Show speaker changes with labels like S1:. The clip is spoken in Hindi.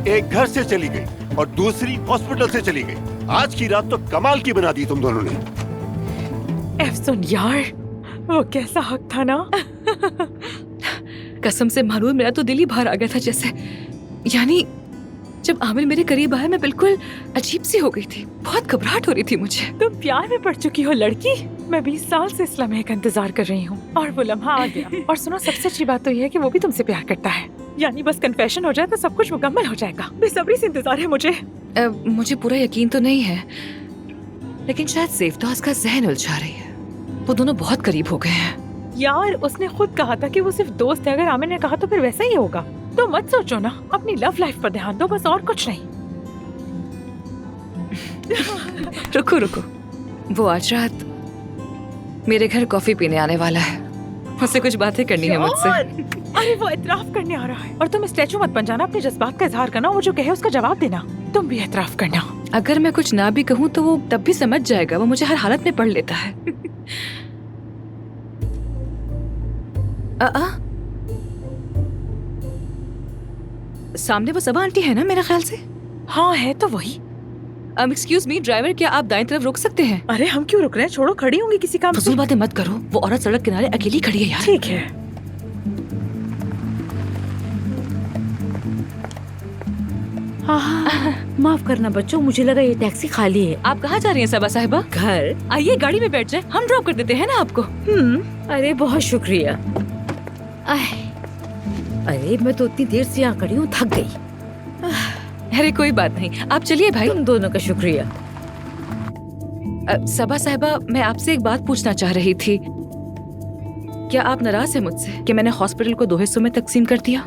S1: एक घर से चली गई और दूसरी हॉस्पिटल से चली गई। आज की रात तो कमाल की बना दी तुम दोनों ने।
S2: सुन यार, वो कैसा हक था ना।
S3: कसम से मानूर, मेरा तो दिल ही बाहर आ गया था जैसे। यानी जब आमिर मेरे करीब आया मैं बिल्कुल अजीब सी हो गई थी। बहुत घबराहट हो रही थी मुझे।
S2: तुम प्यार में पड़ चुकी हो लड़की। मैं 20 साल से इस लम्हे का इंतजार कर रही हूँ और वो लम्हा आ गया। और सुनो, सबसे अच्छी बात तो ये है कि वो भी तुमसे प्यार करता है। यानी बस कन्फेशन हो जाए तो सब कुछ मुकम्मल हो जाएगा। बेसब्री से इंतजार है मुझे।
S3: मुझे पूरा यकीन तो नहीं है, लेकिन शायद सेफ्ताज का जहन उलझा रही है। वो दोनों बहुत करीब हो गए हैं।
S2: यार, उसने खुद कहा था कि वो सिर्फ दोस्त है। अगर आमिर ने कहा तो फिर वैसा ही होगा। तो मत सोचो ना, अपनी लव लाइफ पर ध्यान दो बस, और कुछ नहीं।
S3: रुको रुको, वो आज रात मेरे घर कॉफी पीने आने वाला है। उससे कुछ बातें करनी है मुझसे।
S2: अरे वो इतराफ करने आ रहा है। और तुम स्टैचू मत बन जाना, अपने जज्बात का इजहार करना। वो जो कहे उसका जवाब देना। तुम भी इतराफ करना।
S3: अगर मैं कुछ ना भी कहूँ तो वो तब भी समझ जाएगा। वो मुझे हर हालत में पढ़ लेता है। सामने वो सबा आंटी है ना मेरे ख्याल से।
S2: हाँ है तो वही।
S3: एक्सक्यूज मी ड्राइवर, क्या आप दाएं तरफ रोक सकते हैं?
S2: अरे हम क्यों रुक रहे हैं, छोड़ो, खड़ी होंगी किसी काम से।
S3: फजूल बातें मत करो। वो औरत सड़क किनारे अकेली खड़ी है यार।
S2: ठीक है।
S4: हाँ, माफ करना बच्चों, मुझे लगा ये टैक्सी खाली है।
S3: आप कहाँ जा रही हैं सबा साहिबा?
S4: घर।
S3: आइए गाड़ी में बैठ जाए, हम ड्रॉप कर देते हैं ना आपको।
S4: अरे बहुत शुक्रिया। अरे मैं तो इतनी देर से यहाँ खड़ी हूँ, थक गई।
S3: अरे कोई बात नहीं, आप चलिए भाई।
S4: तुम दोनों का शुक्रिया।
S3: सबा साहिबा, मैं आपसे एक बात पूछना चाह रही थी। क्या आप नाराज हैं मुझसे कि मैंने हॉस्पिटल को 2 हिस्सों में तकसीम कर दिया?